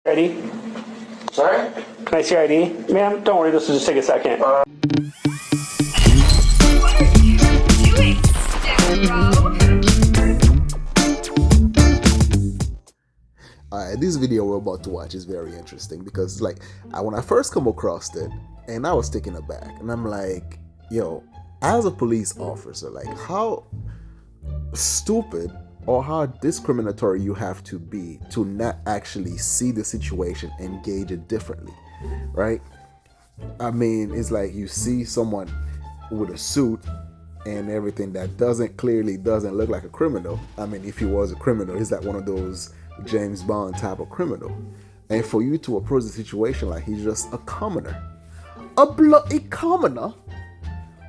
ID? Sorry? Can I see your ID? Ma'am, don't worry, this will just take a second. What are you doing, bro? Alright, this video we're about to watch is very interesting because when I first come across it and I was taken aback and I'm like, yo, as a police officer, like how stupid or how discriminatory you have to be to not actually see the situation and gauge it differently, right? I mean, it's like you see someone with a suit and everything that clearly doesn't look like a criminal. I mean, if he was a criminal, he's like one of those James Bond type of criminal. And for you to approach the situation like he's just a commoner. A bloody commoner?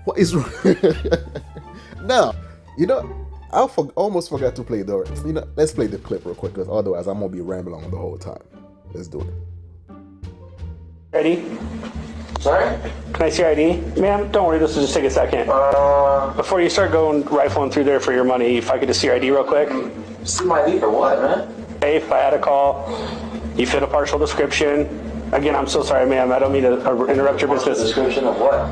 What is wrong? Now, I almost forgot to play let's play the clip real quick because otherwise I'm going to be rambling on the whole time. Let's do it. Ready? Sorry? Can I see your ID? Ma'am, don't worry, this will just take a second. Before you start going rifling through there for your money, if I could just see your ID real quick. See my ID for what, man? Hey, if I had a call, you fit a partial description. Again, I'm so sorry, ma'am. I don't mean to interrupt your business. Description of what?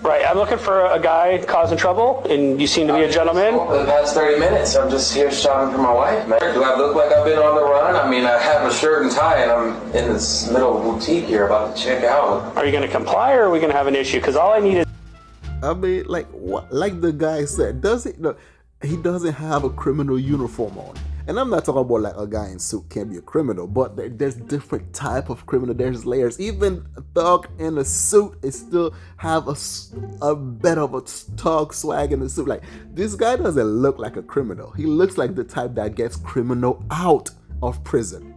Right, I'm looking for a guy causing trouble, and you seem to be a gentleman. For the past 30 minutes, I'm just here shopping for my wife, man. Do I look like I've been on the run? I mean, I have a shirt and tie, and I'm in this little boutique here about to check out. Are you going to comply, or are we going to have an issue? Because all I need is... I mean, like what? Like the guy said, he doesn't have a criminal uniform on. And I'm not talking about like a guy in suit can't be a criminal, but there's different type of criminal. There's layers. Even a thug in a suit is still have a bit of a thug swag in the suit. Like this guy doesn't look like a criminal. He looks like the type that gets criminal out of prison.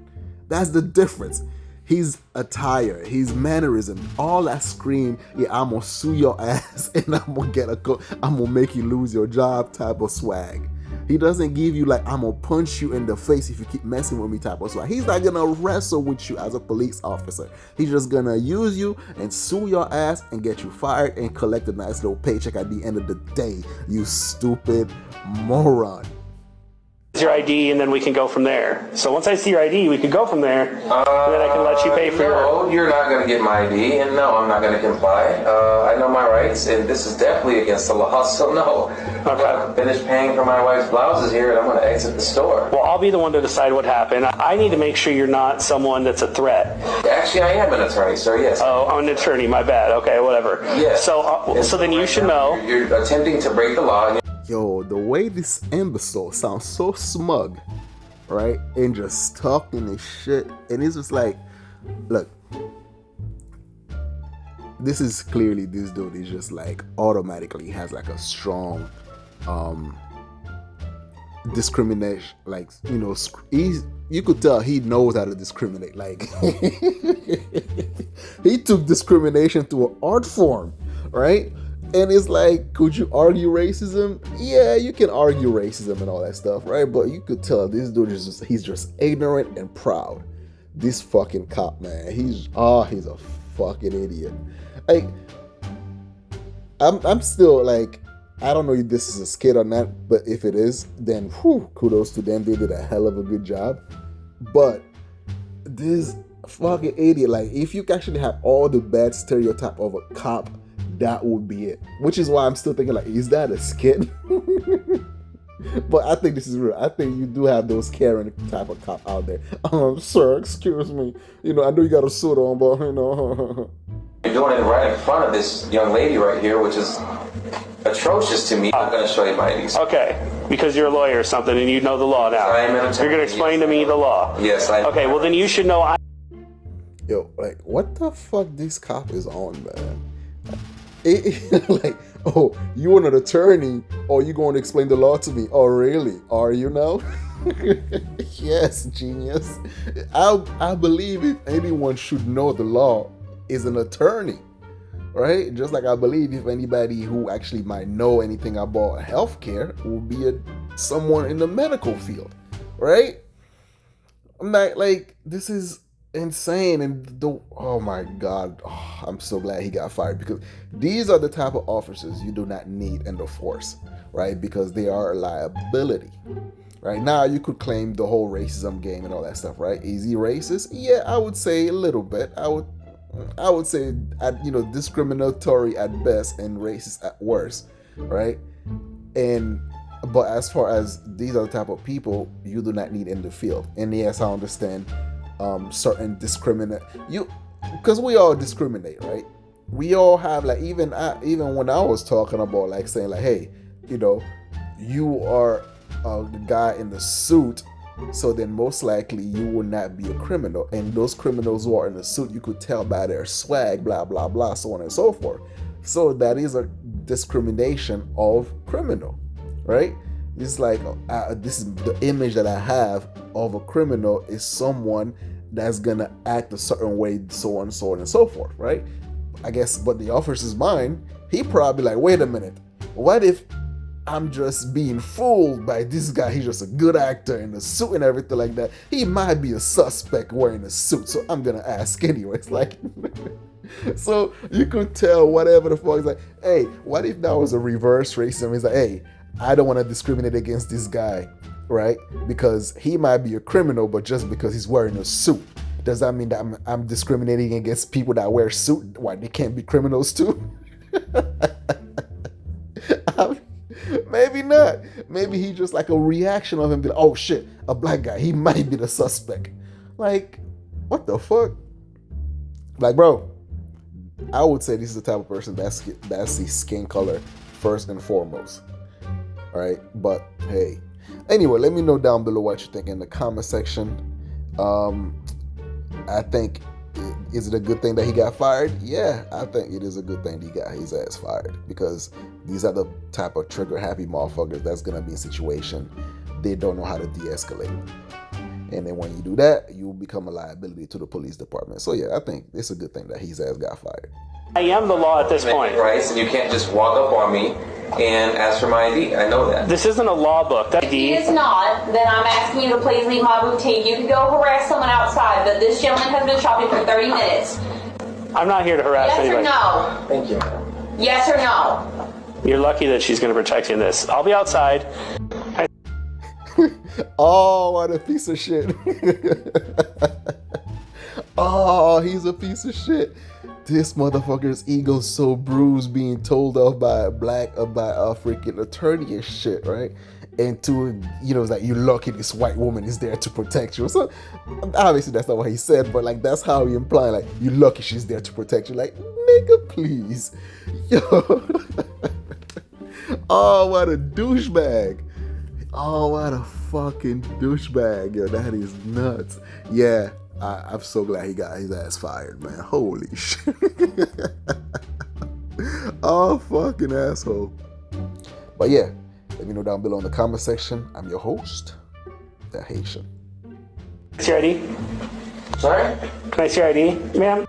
That's the difference. His attire, his mannerism, all that scream, yeah, I'm gonna sue your ass and I'm gonna make you lose your job type of swag. He doesn't give you like, I'm gonna punch you in the face if you keep messing with me type of swag. He's not gonna wrestle with you as a police officer. He's just gonna use you and sue your ass and get you fired and collect a nice little paycheck at the end of the day, you stupid moron. your ID, and then we can go from there. So once I see your ID, we can go from there, and then I can let you pay for No, you're not going to get my ID, and no, I'm not going to comply. I know my rights, and this is definitely against the law, so no. I'm going to finish paying for my wife's blouses here, and I'm going to exit the store. Well, I'll be the one to decide what happened. I need to make sure you're not someone that's a threat. Actually, I am an attorney, sir, yes. Oh, I'm an attorney, my bad. Okay, whatever. Yes. So then you should know. You're attempting to break the law, and Yo, the way this imbecile sounds so smug, right? And just talking this shit. And it's just like, look, this is clearly this dude is just like automatically has like a strong discrimination. Like, you could tell he knows how to discriminate. Like, he took discrimination to an art form, right? And it's like, could you argue racism? Yeah, you can argue racism and all that stuff, right? But you could tell this dude he's just ignorant and proud. This fucking cop, man, he's a fucking idiot. Like, I'm still like, I don't know if this is a skit or not, but if it is, then kudos to them. They did a hell of a good job. But this fucking idiot, like, if you actually have all the bad stereotype of a cop, that would be it. Which is why I'm still thinking, like, is that a skit? But I think this is real. I think you do have those Karen type of cop out there. Sir, excuse me. I know you got a suit on, but you're doing it right in front of this young lady right here, which is atrocious to me. I'm going to show you my IDs. Okay, because you're a lawyer or something and you know the law now. I am an attorney. You're going to explain to me the law. Yes, I am. Okay, well then you should know Yo, like, what the fuck this cop is on, man? Like, oh, you an attorney, or you going to explain the law to me? Oh, really? Are you now? Yes, genius. I believe if anyone should know the law is an attorney, right? Just like I believe if anybody who actually might know anything about healthcare will be someone in the medical field, right? I'm not like, this is insane. And oh my god, I'm so glad he got fired, because these are the type of officers you do not need in the force, right? Because they are a liability, Right now, you could claim the whole racism game and all that stuff, right? Is he racist? Yeah, I would say a little bit. I would say, discriminatory at best and racist at worst, right? But as far as these are the type of people you do not need in the field. And yes, I understand certain because we all discriminate, right? We all have, like, even when I was talking about, like, saying, like, hey, you are the guy in the suit, so then most likely you will not be a criminal. And those criminals who are in the suit, you could tell by their swag, blah, blah, blah, so on and so forth. So that is a discrimination of criminal, right? It's like, this is the image that I have of a criminal is someone that's gonna act a certain way, so on and so forth, right? I guess, but the officer's mind, he probably like, wait a minute, what if I'm just being fooled by this guy? He's just a good actor in a suit and everything like that. He might be a suspect wearing a suit, so I'm gonna ask anyways. Like, so you could tell whatever the fuck. It's like, hey, what if that was a reverse racism? He's like, hey, I don't want to discriminate against this guy, right? Because he might be a criminal, but just because he's wearing a suit, does that mean that I'm discriminating against people that wear suit? Why, they can't be criminals too? Maybe not. Maybe he just like a reaction of him being, oh shit, a black guy, he might be the suspect. Like, what the fuck? Like, bro, I would say this is the type of person that's the skin color first and foremost. All right, but hey, anyway, let me know down below what you think in the comment section. I think, is it a good thing that he got fired? Yeah, I think it is a good thing he got his ass fired, because these are the type of trigger happy motherfuckers that's gonna be in a situation they don't know how to de-escalate. And then when you do that, you become a liability to the police department. So yeah, I think it's a good thing that his ass got fired. I am the law at this point. Rights, and you can't just walk up on me and ask for my ID. I know that. This isn't a law book. If he is not, then I'm asking you to please leave my boutique. You can go harass someone outside, but this gentleman has been shopping for 30 minutes. I'm not here to harass Yes anybody. or no? Thank you, ma'am. Yes or no? You're lucky that she's going to protect you in this. I'll be outside. Oh, what a piece of shit. Oh, he's a piece of shit. This motherfucker's ego's so bruised being told off by a freaking attorney and shit, right? And to, it's like, you're lucky this white woman is there to protect you. So obviously that's not what he said, but like that's how he implied, like, you're lucky she's there to protect you. Like, nigga, please. Yo. Oh, what a douchebag. Oh, what a fucking douchebag. Yo, that is nuts. Yeah, I'm so glad he got his ass fired, man. Holy shit. Oh, fucking asshole. But yeah, let me know down below in the comment section. I'm your host, The Haitian. Can I see your ID? Sorry? Can I see your ID, ma'am?